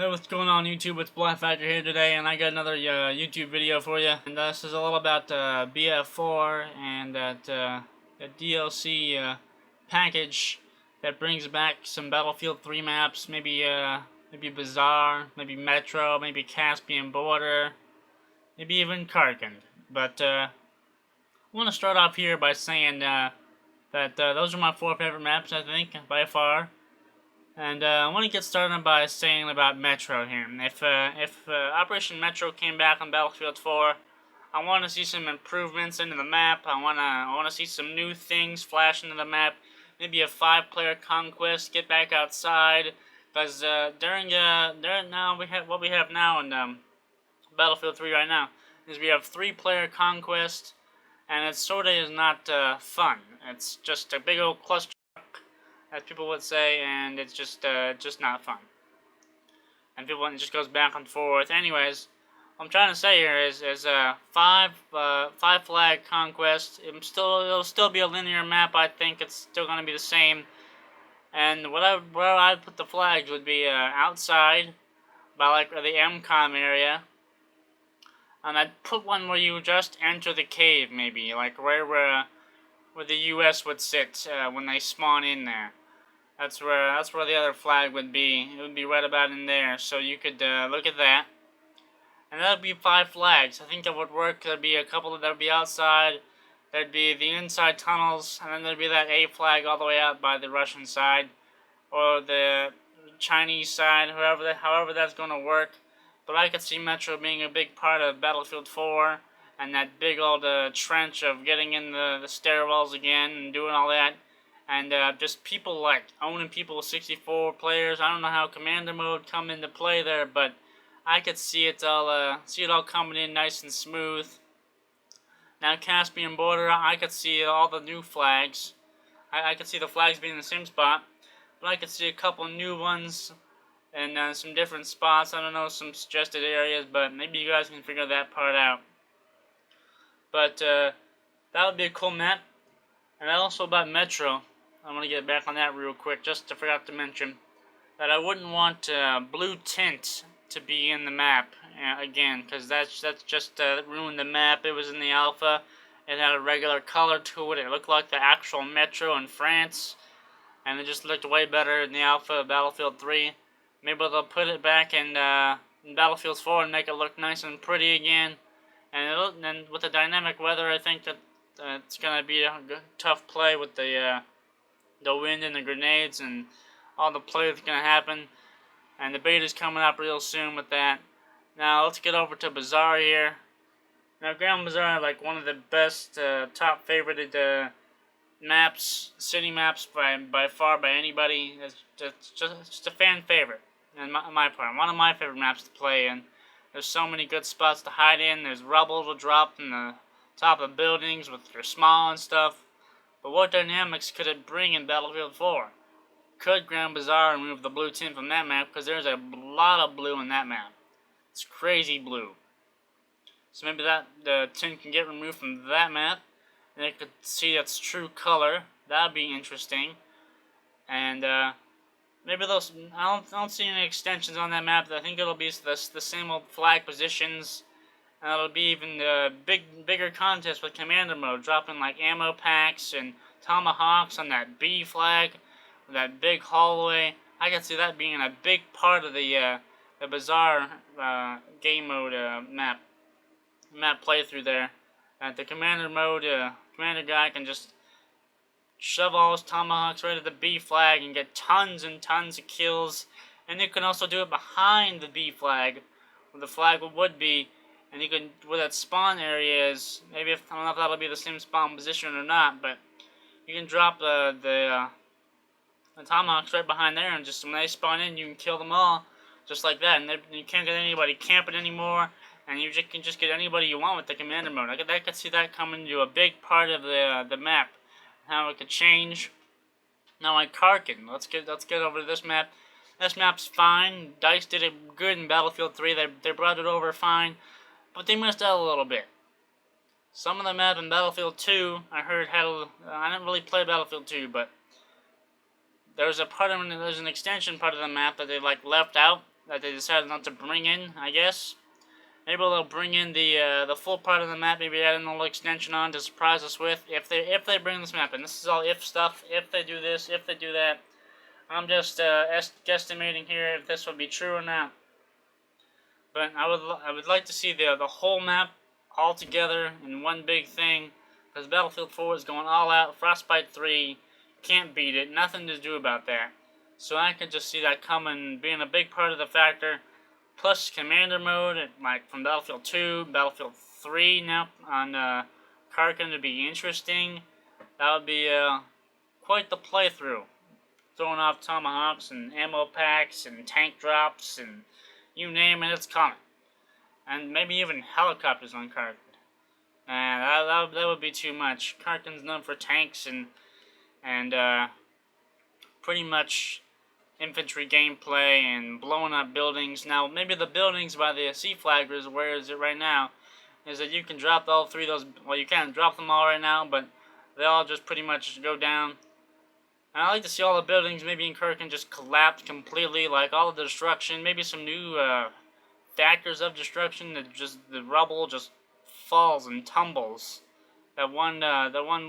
Hey, what's going on YouTube? It's BLYFACTOR here today, and I got another YouTube video for you. And this is all about BF4 and that DLC package that brings back some Battlefield 3 maps, maybe Bazaar, maybe Metro, maybe Caspian Border, maybe even Karkand. But I want to start off here by saying that those are my 4 favorite maps, I think, by far. And I want to get started by saying about Metro here. If Operation Metro came back on Battlefield 4, I want to see some improvements into the map. I want to see some new things flash into the map. Maybe a 5-player conquest. Get back outside, because during now what we have now in Battlefield 3 right now is we have 3-player conquest, and it sort of is not fun. It's just a big old cluster, as people would say, and it's just not fun. And it just goes back and forth. Anyways, what I'm trying to say here is 5 flag conquest. It'll still be a linear map. I think it's still going to be the same. And where I'd put the flags would be outside by like the MCOM area. And I'd put one where you just enter the cave, maybe like where the U.S. would sit when they spawn in there. That's where the other flag would be. It would be right about in there, so you could look at that. And that would be 5 flags. I think that would work. There'd be a couple that would be outside. There'd be the inside tunnels, and then there'd be that A flag all the way out by the Russian side, or the Chinese side, however that's going to work. But I could see Metro being a big part of Battlefield 4, and that big old trench of getting in the stairwells again and doing all that. And just people like owning people with 64 players. I don't know how commander mode come into play there, but I could see it all coming in nice and smooth. Now Caspian Border, I could see all the new flags. I could see the flags being in the same spot, but I could see a couple new ones in some different spots. I don't know, some suggested areas, but maybe you guys can figure that part out. But that would be a cool map. And also about Metro, I want to get back on that real quick. Just I forgot to mention that I wouldn't want blue tint to be in the map again, because that's just ruined the map. It was in the alpha. It had a regular color to it. It looked like the actual Metro in France, and it just looked way better in the alpha of Battlefield 3. Maybe they'll put it back in Battlefield 4 and make it look nice and pretty again. And with the dynamic weather, I think that it's gonna be a tough play with the wind and the grenades and all the play that's gonna happen. And the beta's coming up real soon with that. Now let's get over to Bazaar here. Now Grand Bazaar is like one of the best, top favorited maps, city maps by far by anybody. It's just a fan favorite, in my part. One of my favorite maps to play in. There's so many good spots to hide in. There's rubble to drop in the top of buildings with your small and stuff. But what dynamics could it bring in Battlefield 4? Could Grand Bazaar remove the blue tint from that map? Because there's a lot of blue in that map. It's crazy blue. So maybe the tint can get removed from that map, and they could see its true color. That'd be interesting. And maybe those. I don't see any extensions on that map. I think it'll be the same old flag positions. And it'll be even the bigger contest with commander mode, dropping like ammo packs and tomahawks on that B flag, with that big hallway. I can see that being a big part of the Bazaar game mode map playthrough there. The commander mode, commander guy can just shove all his tomahawks right at the B flag and get tons and tons of kills. And you can also do it behind the B flag, where the flag would be. And you can, where that spawn area is, maybe I don't know if that'll be the same spawn position or not, but you can drop the tomahawks right behind there, and just when they spawn in, you can kill them all, just like that. And you can't get anybody camping anymore, and you can just get anybody you want with the commander mode. I could see that coming to a big part of the map, how it could change. Now like Karkand, let's get over to this map. This map's fine. DICE did it good in Battlefield 3. They brought it over fine. But they missed out a little bit. Some of the map in Battlefield 2, I heard I didn't really play Battlefield 2, but there's an extension part of the map that they like left out, that they decided not to bring in, I guess. Maybe they'll bring in the full part of the map, maybe add a little extension on to surprise us with, if they bring this map in. This is all if stuff, if they do this, if they do that. I'm just guesstimating here if this will be true or not. But I would like to see the whole map all together in one big thing, because Battlefield 4 is going all out. Frostbite 3 can't beat it. Nothing to do about that. So I can just see that coming, being a big part of the factor. Plus Commander mode, like from Battlefield 2, Battlefield 3 now on Karkin to be interesting. That would be quite the playthrough. Throwing off tomahawks and ammo packs and tank drops and you name it, it's coming. And maybe even helicopters on Karkin. That would be too much. Karkin's known for tanks and pretty much infantry gameplay and blowing up buildings. Now, maybe the buildings by the sea flaggers, where is it right now, is that you can drop all three of those. Well, you can't drop them all right now, but they all just pretty much go down. And I like to see all the buildings maybe in Kirkin just collapse completely, like all of the destruction, maybe some new factors of destruction, that just the rubble just falls and tumbles. That one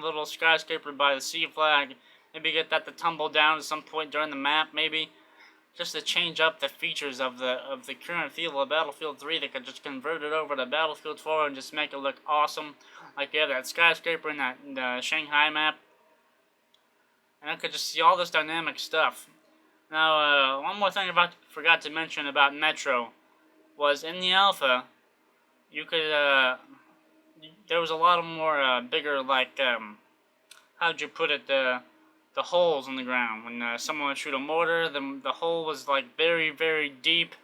little skyscraper by the sea flag, maybe get that to tumble down at some point during the map, maybe, just to change up the features of the current feel of Battlefield 3. They could just convert it over to Battlefield 4 and just make it look awesome, like you have that skyscraper in the Shanghai map. And I could just see all this dynamic stuff. Now, one more thing I forgot to mention about Metro was in the alpha, you could, there was a lot of more bigger, like, how'd you put it, the holes in the ground. When someone would shoot a mortar, the hole was like very, very deep,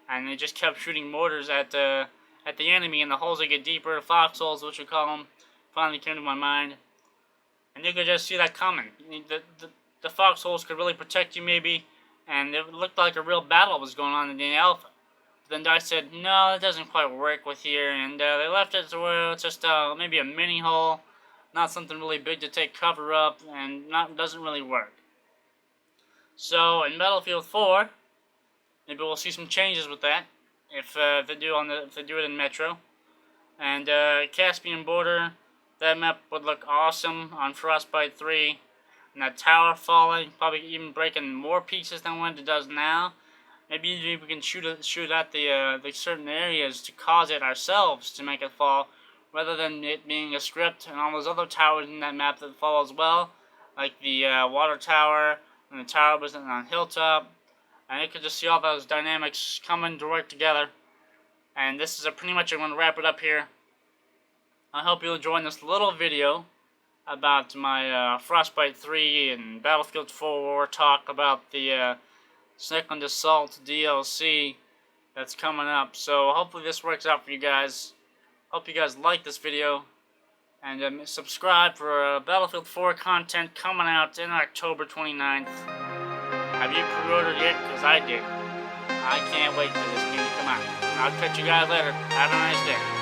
and they just kept shooting mortars at the enemy, and the holes would get deeper. Foxholes, which we call them, finally came to my mind. And you could just see that coming. The foxholes could really protect you, maybe, and it looked like a real battle was going on in the alpha. But then DICE said, no, it doesn't quite work with here, and they left it to where it's just maybe a mini hole, not something really big to take cover up, and doesn't really work. So in Battlefield 4, maybe we'll see some changes with that if they do it in Metro. And Caspian Border, that map would look awesome on Frostbite 3. And that tower falling, probably even breaking more pieces than what it does now. Maybe we can shoot at the certain areas to cause it ourselves to make it fall, rather than it being a script and all those other towers in that map that fall as well, like the water tower and the tower was on Hilltop. And you could just see all those dynamics coming to work together. And this is pretty much I'm going to wrap it up here. I hope you'll enjoy this little video about my Frostbite 3 and Battlefield 4 talk about the Second Assault DLC that's coming up. So hopefully this works out for you guys. Hope you guys like this video. And subscribe for Battlefield 4 content coming out in October 29th. Have you pre-ordered yet? Because I did. I can't wait for this game to come out. I'll catch you guys later. Have a nice day.